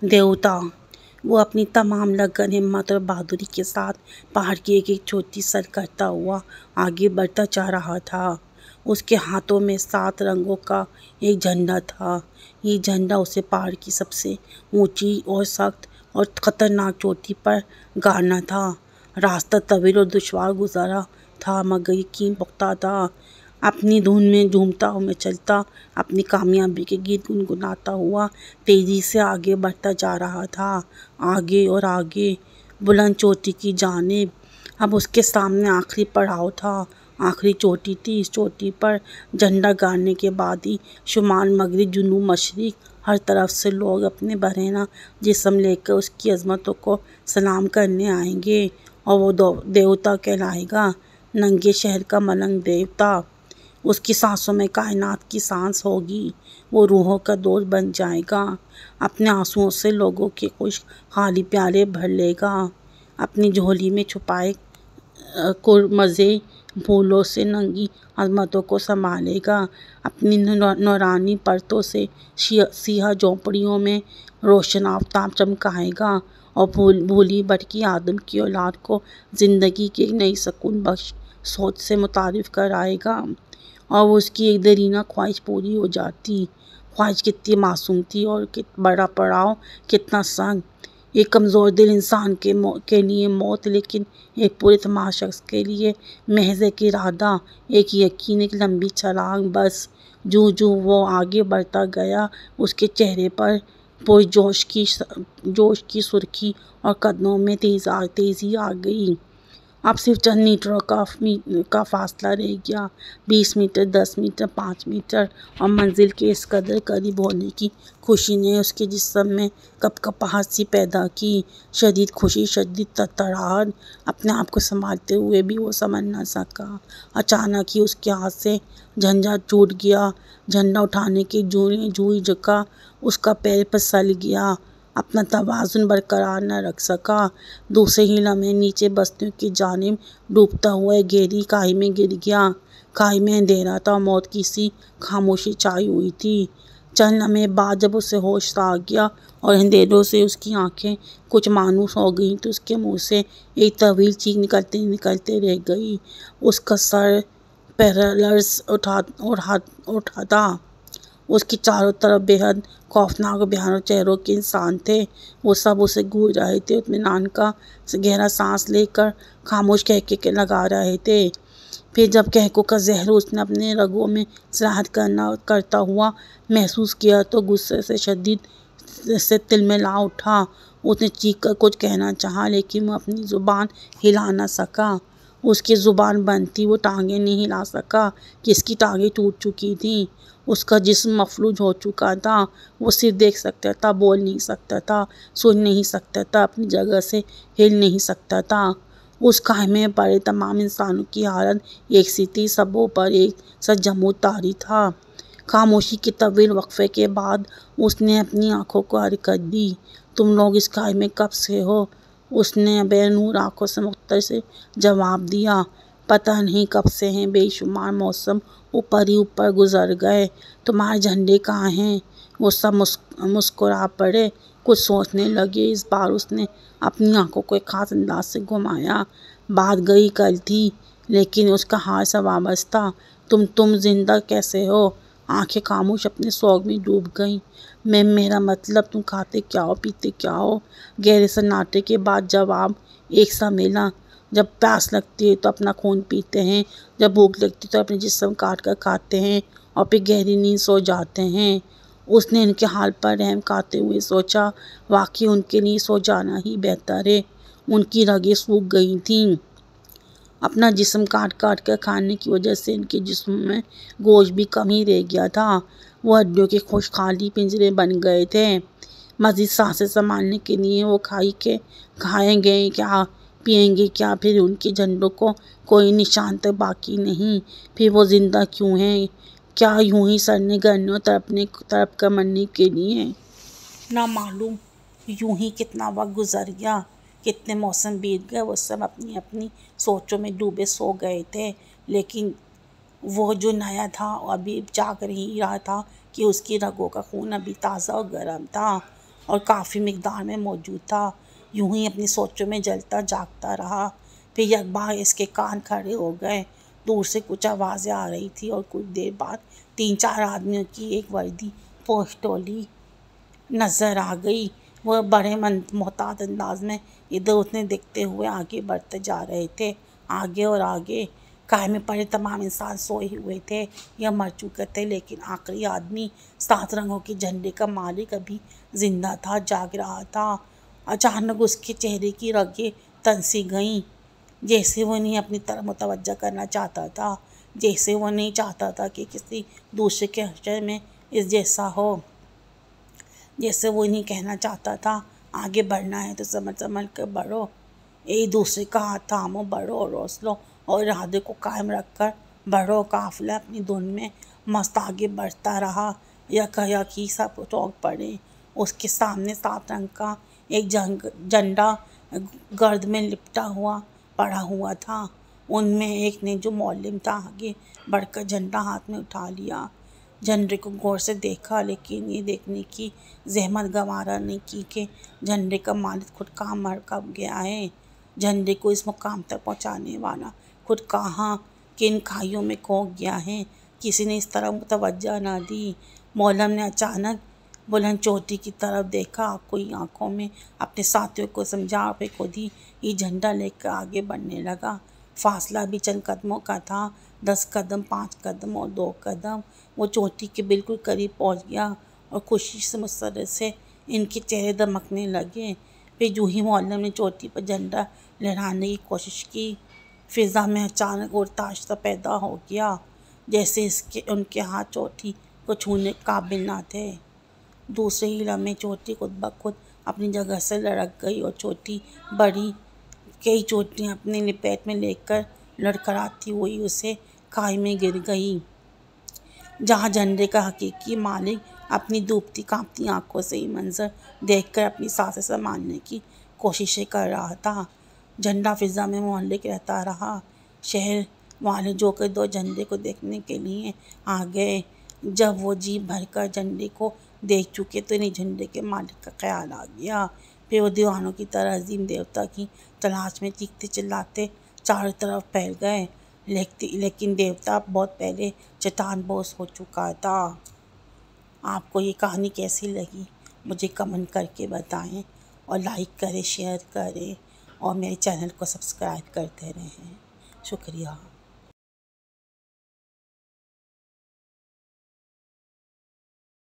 देवता। वो अपनी तमाम लगन, हिम्मत और बहादुरी के साथ पहाड़ की एक एक चोटी सर करता हुआ आगे बढ़ता जा रहा था। उसके हाथों में 7 रंगों का एक झंडा था। ये झंडा उसे पहाड़ की सबसे ऊंची और सख्त और खतरनाक चोटी पर गाड़ना था। रास्ता तवील और दुश्वार गुजारा था, मगर यकीन पुख्ता था। अपनी धुन में झूमता हुआ चलता, अपनी कामयाबी के गीत गुनगुनाता हुआ तेजी से आगे बढ़ता जा रहा था। आगे और आगे, बुलंद चोटी की जानिब। अब उसके सामने आखिरी पड़ाव था, आखिरी चोटी थी। इस चोटी पर झंडा गाड़ने के बाद ही शुमाल, मगरिब, जुनूब, मशरिक, हर तरफ से लोग अपने बरहना जिस्म लेकर उसकी अजमतों को सलाम करने आएंगे और वो देवता कहलाएगा, नंगे शहर का मलंग देवता। उसकी सांसों में कायनात की सांस होगी। वो रूहों का दोस्त बन जाएगा। अपने आंसुओं से लोगों के खुश खाली प्याले भर लेगा। अपनी झोली में छुपाए मज़े फूलों से नंगी अजमतों को संभालेगा। अपनी नूरानी परतों से सिया झोंपड़ियों में रोशन आफताब चमकाएगा और भूली भटकी आदम की औलाद को ज़िंदगी की एक नई सुकून बख्श सोच से मुतारिफ कराएगा। और उसकी एक देरीना ख्वाहिश पूरी हो जाती। ख्वाहिश कितनी मासूम थी और बड़ा पड़ाव कितना संग। एक कमज़ोर दिल इंसान के लिए मौत, लेकिन एक पुरइत्मीनान शख्स के लिए महज एक इरादा, एक यकीन, एक लंबी छलांग बस। जूं जूं वो आगे बढ़ता गया, उसके चेहरे पर जोश की सुर्खी और कदमों में तेज़ी आ गई। अब सिर्फ चंद मीटरों का फासला रह गया। 20 मीटर, 10 मीटर, 5 मीटर, और मंजिल के इस कदर करीब होने की खुशी ने उसके जिस्म में कपकपाहट सी पैदा की। शदीद खुशी, शदीद तड़तड़ाहट। अपने आप को संभालते हुए भी वो समझ न सका। अचानक ही उसके हाथ से झंझा छूट गया। झंडा उठाने के जूही झुका, उसका पैर फिसल गया। अपना तवाज़ुन बरकरार न रख सका। दूसरे ही लम्हे नीचे बस्तियों की जानिब डूबता हुआ एक गहरी खाई में गिर गया। खाई में अंधेरा था, मौत की सी खामोशी छाई हुई थी। चंद लम्हे बाद जब उसे होश आ गया और अंधेरों से उसकी आंखें कुछ मानूस हो गईं, तो उसके मुंह से एक तवील चीख निकलते रह गई। उसका सर पैरालाइज उठा था। उसकी चारों तरफ बेहद खौफनाक और भयानक चेहरों के इंसान थे। वो सब उसे घूर रहे थे, इत्मीनान का गहरा सांस लेकर खामोश कहके के लगा रहे थे। फिर जब कहकों का जहर उसने अपने रगों में सराहत करता हुआ महसूस किया, तो गुस्से से शदीद से तिलमिला उठा। उसने चीख कर कुछ कहना चाहा, लेकिन वो अपनी ज़ुबान हिला न सका। उसकी ज़ुबान बंद थी। वो टांगें नहीं हिला सका, किसकी टांगें टूट चुकी थीं। उसका जिस्म मफलूज हो चुका था। वो सिर्फ देख सकता था, बोल नहीं सकता था, सुन नहीं सकता था, अपनी जगह से हिल नहीं सकता था। उस खाई में पड़े तमाम इंसानों की हालत एक सी थी, सबों पर एक सा जमूद तारी था। खामोशी के तवील वक्फे के बाद उसने अपनी आंखों को हरकत दी। तुम लोग इस खाई में कब से हो? उसने बेनूर आंखों से मुख्तर से जवाब दिया। पता नहीं कब से हैं, बेशुमार मौसम ऊपर ही ऊपर गुजर गए। तुम्हारे झंडे कहाँ हैं? वो सब मुस्कुरा पड़े, कुछ सोचने लगे। इस बार उसने अपनी आंखों को एक खास अंदाज से घुमाया। बात गई कल थी, लेकिन उसका हाल सा वाबस्ता। तुम जिंदा कैसे हो? आंखें खामोश अपने सोग में डूब गईं। मेरा मतलब, तुम खाते क्या हो, पीते क्या हो? गहरे सन्नाटे के बाद जवाब एक सा मिला। जब प्यास लगती है तो अपना खून पीते हैं, जब भूख लगती है तो अपने जिस्म काट कर खाते हैं और फिर गहरी नींद सो जाते हैं। उसने इनके हाल पर रहम खाते हुए सोचा, वाकई उनके लिए सो जाना ही बेहतर है। उनकी रगें सूख गई थीं। अपना जिस्म काट काट कर खाने की वजह से इनके जिस्म में गोश्त भी कम ही रह गया था। वो हड्डियों के खुश खाली पिंजरे बन गए थे। मज़ीद सांसें संभालने के लिए वो खाएंगे क्या, पिएंगे क्या? फिर उनके झंडों को कोई निशान तक बाकी नहीं। फिर वो जिंदा क्यों हैं? क्या यूं ही सड़ने गलने और तड़प कर मरने के लिए? ना मालूम यूं ही कितना वक्त गुजर गया, कितने मौसम बीत गए। वो सब अपनी अपनी सोचों में डूबे सो गए थे, लेकिन वो जो नया था वो अभी जाग ही रहा था कि उसकी रगों का खून अभी ताज़ा और गर्म था। और काफ़ी मिकदार में मौजूद था। यूं ही अपनी सोचों में जलता जागता रहा। फिर यकबार इसके कान खड़े हो गए। दूर से कुछ आवाज़ें आ रही थी और कुछ देर बाद 3-4 आदमियों की एक वर्दी पोश टोली नज़र आ गई। वह बड़े मोहतात अंदाज में इधर उधर देखते हुए आगे बढ़ते जा रहे थे। आगे और आगे काय में पड़े तमाम इंसान सोए हुए थे या मर चुके थे, लेकिन आखिरी आदमी 7 रंगों के झंडे का मालिक अभी जिंदा था, जाग रहा था। अचानक उसके चेहरे की रगें तन सी गईं, जैसे वो नहीं अपनी तरफ मुतवज्जा करना चाहता था, जैसे वो नहीं चाहता था कि किसी दूसरे के हश्र में इस जैसा हो, जैसे वो नहीं कहना चाहता था आगे बढ़ना है तो समझ समझ कर बढ़ो, एक दूसरे का हाथ थामो, बढ़ो और हौसलों और इरादे को कायम रख कर बढ़ो। काफिला अपनी धुन में मस्त आगे बढ़ता रहा। यकी सब चौंक पड़े। उसके सामने 7 रंग का एक झंडा गर्द में लिपटा हुआ पड़ा हुआ था। उनमें एक ने जो मौलिम था आगे बढ़कर झंडा हाथ में उठा लिया। झंडे को गौर से देखा, लेकिन ये देखने की जहमत गवारा नहीं की कि झंडे का मालिक खुद कहाँ मर कब गया है। झंडे को इस मुकाम तक पहुँचाने वाला खुद कहाँ किन खाइयों में खो गया है। किसी ने इस तरफ तवज्जो न दी। मौलम ने अचानक बुलंद चोटी की तरफ देखा, कोई आंखों में अपने साथियों को समझा पे खुद ही ये झंडा लेकर आगे बढ़ने लगा। फासला भी चंद कदमों का था, 10 कदम, 5 कदम और 2 कदम। वो चोटी के बिल्कुल करीब पहुंच गया और खुशी से मुसर्रत से इनके चेहरे दमकने लगे। फिर जूही ही मौलम ने चोटी पर झंडा लहराने की कोशिश की, फिज़ा में अचानक और ताश सा पैदा हो गया, जैसे उनके हाथ चोटी को छूने काबिल ना थे। दूसरे ही लम्हे चोटी खुद ब खुद अपनी जगह से लड़क गई और छोटी बड़ी कई चोटियाँ अपने लपेट में लेकर लड़खड़ाती हुई उसे खाई में गिर गई, जहाँ झंडे का हकीकी मालिक अपनी डूबती कांपती आंखों से ही मंजर देखकर अपनी सांसें संभालने की कोशिशें कर रहा था। झंडा फिज़ा में मुअल्लिक रहता रहा। शहर वाले जो कि 2 झंडे को देखने के लिए आ गए। जब वो जी भरकर झंडे को देख चुके तो इन्हें झंडे के मालिक का ख्याल आ गया। फिर वो दीवानों की तरह अजीम देवता की तलाश में चीखते चिल्लाते चारों तरफ फैल गए, लेकिन देवता बहुत पहले चट्टान बोस हो चुका था। आपको ये कहानी कैसी लगी मुझे कमेंट करके बताएं और लाइक करें, शेयर करें और मेरे चैनल को सब्सक्राइब करते रहें। शुक्रिया।